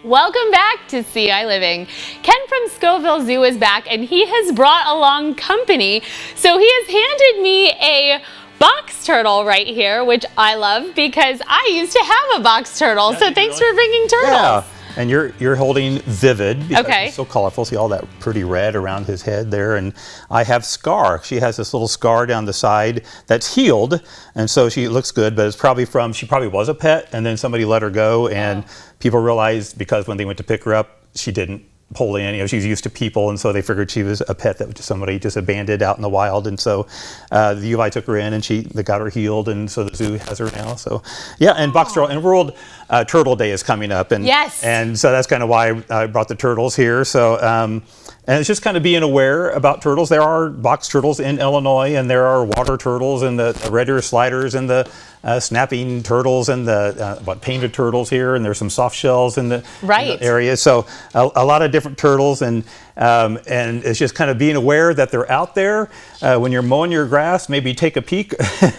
Welcome back to ciLiving. Ken from Scoville Zoo is back, and he has brought along company. So he has handed me a box turtle right here, which I love because I used to have a box turtle. Yeah, so thanks for bringing turtles. Yeah. And you're holding Vivid because okay. He's so colorful. See all that pretty red around his head there. And I have Scar. She has this little scar down the side that's healed, and so she looks good. But it's probably she probably was a pet, and then somebody let her go, and people realized because when they went to pick her up, she didn't pull in. You know, she's used to people, and so they figured she was a pet that somebody just abandoned out in the wild. And so the UI took her in, and they got her healed, and so the zoo has her now. So yeah, and box turtle and World Turtle Day is coming up, and and so that's kind of why I brought the turtles here. So and it's just kind of being aware about turtles. There are box turtles in Illinois, and there are water turtles, and the red ear sliders, and the snapping turtles, and the painted turtles here, and there's some soft shells in the area. So a lot of different turtles, and it's just kind of being aware that they're out there. When you're mowing your grass, maybe take a peek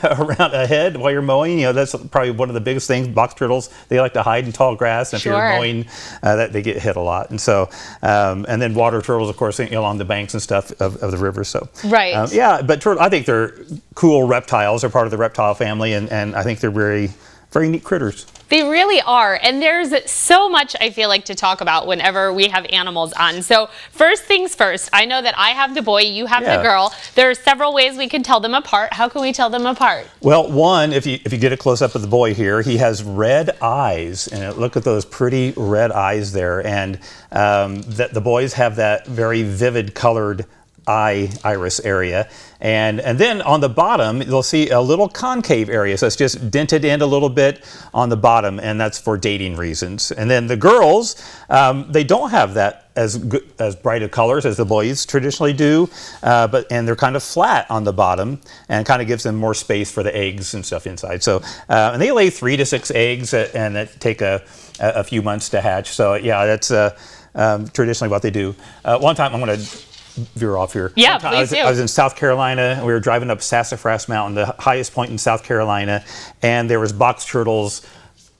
around ahead while you're mowing. You know, that's probably one of the biggest things. Box turtles, they like to hide in tall grass, and if you're mowing, that they get hit a lot. And so, and then water turtles, of course, along the banks and stuff of the river. So yeah, but I think they're cool reptiles. They're part of the reptile family, and I think they're very, very neat critters. They really are, and there's so much I feel like to talk about whenever we have animals on. So first things first, I know that I have the boy, you have the girl. There are several ways we can tell them apart. How can we tell them apart? Well, one, if you get a close up of the boy here, he has red eyes, and look at those pretty red eyes there, and the boys have that very vivid colored iris area, and then on the bottom you'll see a little concave area, so it's just dented in a little bit on the bottom, and that's for dating reasons. And then the girls, they don't have that as bright of colors as the boys traditionally do, and they're kind of flat on the bottom, and kind of gives them more space for the eggs and stuff inside. So and they lay 3 to 6 eggs, and that take a few months to hatch. So yeah, that's traditionally what they do. One time, I'm going to veer off here. Yeah, please do. I was in South Carolina. We were driving up Sassafras Mountain, the highest point in South Carolina, and there was box turtles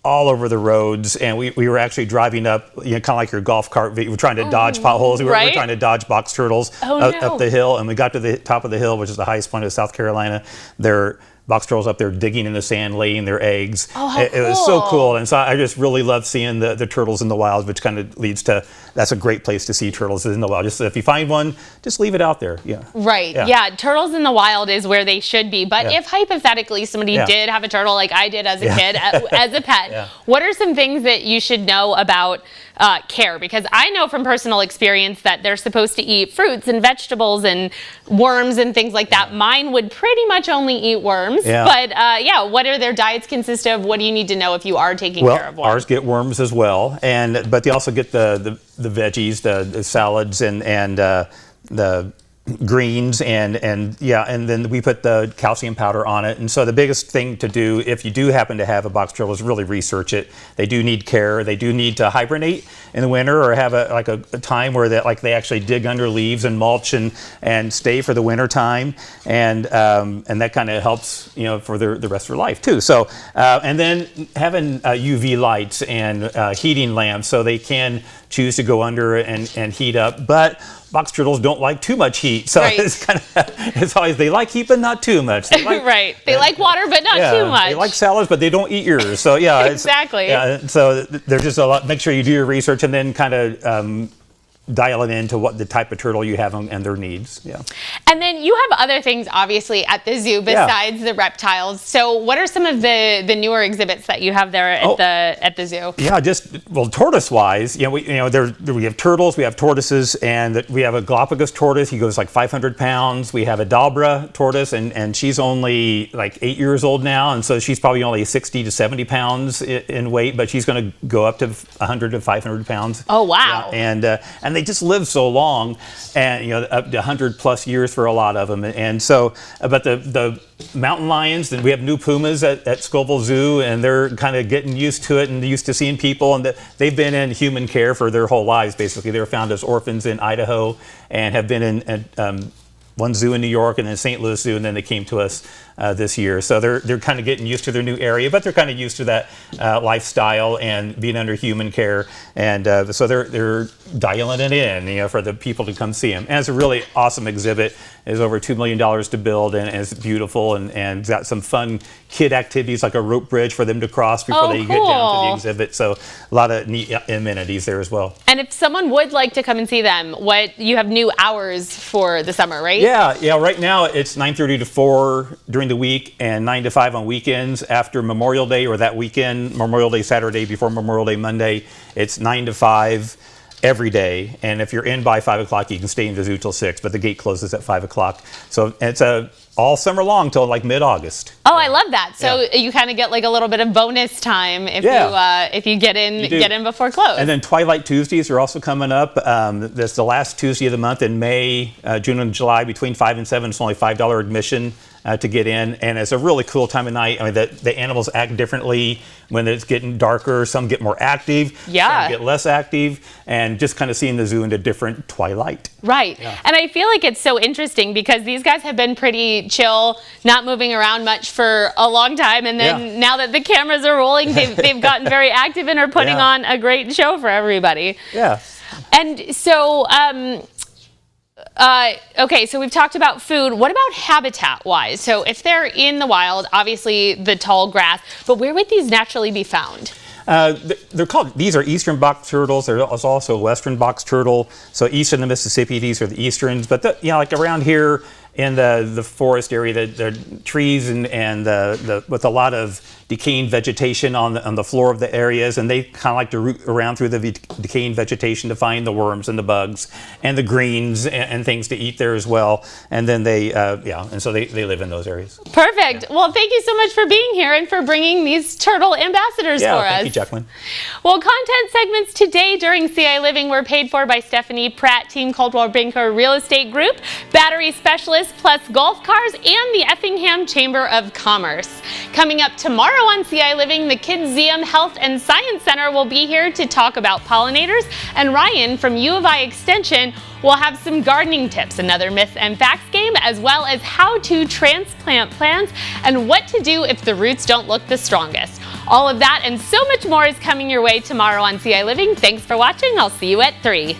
all over the roads, and we were actually driving up, you know, kind of like your golf cart. We were trying to dodge potholes. We were trying to dodge box turtles up the hill, and we got to the top of the hill, which is the highest point of South Carolina. There box turtles up there digging in the sand, laying their eggs. Oh, how cool. It was so cool, and so I just really love seeing the turtles in the wild, which kind of leads to, that's a great place to see turtles in the wild. Just if you find one, just leave it out there. Yeah, turtles in the wild is where they should be. But if hypothetically somebody did have a turtle like I did as a kid, as a pet, what are some things that you should know about care? Because I know from personal experience that they're supposed to eat fruits and vegetables and worms and things like that. Mine would pretty much only eat worms. But what do their diets consist of? What do you need to know if you are taking care of one? Ours get worms as well, but they also get the veggies, the salads, and the greens, and then we put the calcium powder on it. And so the biggest thing to do if you do happen to have a box turtle is really research it. They do need care. They do need to hibernate in the winter, or have a time where they actually dig under leaves and mulch and stay for the winter time, and that kind of helps, you know, for the rest of their life too. So and then having UV lights and heating lamps, so they can choose to go under and heat up, but box turtles don't like too much heat, so it's always, they like heat but not too much. They like, they like water but not too much. They like salads but they don't eat yours. So yeah, exactly. So there's just a lot. Make sure you do your research, and then kind of dial it into what the type of turtle you have and their needs. And then you have other things obviously at the zoo besides the reptiles. So what are some of the newer exhibits that you have there at the zoo? Yeah, tortoise wise, we have turtles, we have tortoises, and we have a Galapagos tortoise. He goes like 500 pounds. We have a Dabra tortoise, and she's only like 8 years old now, and so she's probably only 60 to 70 pounds in weight, but she's going to go up to 100 to 500 pounds. Oh wow! And they just live so long, and up to 100+ years for a lot of them. And so, but the mountain lions, and we have new pumas at Scoville Zoo, and they're kind of getting used to it and used to seeing people, and they've been in human care for their whole lives. Basically, they were found as orphans in Idaho and have been in one zoo in New York and then St. Louis Zoo, and then they came to us this year. So they're kind of getting used to their new area, but they're kind of used to that lifestyle and being under human care. And so they're dialing it in, you know, for the people to come see them. And it's a really awesome exhibit. It's over $2 million to build, and it's beautiful, and got some fun kid activities like a rope bridge for them to cross before they get down to the exhibit. So a lot of neat amenities there as well. And if someone would like to come and see them, you have new hours for the summer, right? Yeah. Right now it's 9:30 to 4 during the week and 9 to 5 on weekends. After Memorial Day or that weekend, Memorial Day Saturday before Memorial Day Monday, it's 9 to 5 every day. And if you're in by 5 o'clock, you can stay in the zoo till 6, but the gate closes at 5 o'clock. So it's all summer long till like mid-August. Oh, I love that. So you kind of get like a little bit of bonus time if you get in before close. And then Twilight Tuesdays are also coming up. That's the last Tuesday of the month in May, June and July, between 5 and 7. It's only $5 admission to get in, and it's a really cool time of night. I mean, the animals act differently when it's getting darker. Some get more active, some get less active, and just kind of seeing the zoo in a different twilight. Right. Yeah. And I feel like it's so interesting because these guys have been pretty chill, not moving around much for a long time, and then now that the cameras are rolling, they've gotten very active and are putting on a great show for everybody. Yeah. And so okay, so we've talked about food. What about habitat-wise? So if they're in the wild, obviously the tall grass, but where would these naturally be found? These are eastern box turtles. There's also western box turtle. So east of the Mississippi, these are the easterns. But like around here in the forest area, the trees and with a lot of decaying vegetation on the floor of the areas, and they kind of like to root around through the decaying vegetation to find the worms and the bugs and the greens and things to eat there as well. And then and so they live in those areas. Perfect. Yeah. Well, thank you so much for being here and for bringing these turtle ambassadors for us. Thank you, Jaclyn. Well, content segments today during ciLiving were paid for by Stephanie Pratt, Team Coldwell Banker Real Estate Group, Battery Specialist, plus golf cars, and the Effingham Chamber of Commerce. Coming up tomorrow on ciLiving, the Kidseum Health and Science Center will be here to talk about pollinators, and Ryan from U of I Extension will have some gardening tips, another myths and facts game, as well as how to transplant plants and what to do if the roots don't look the strongest. All of that and so much more is coming your way tomorrow on ciLiving. Thanks for watching. I'll see you at 3.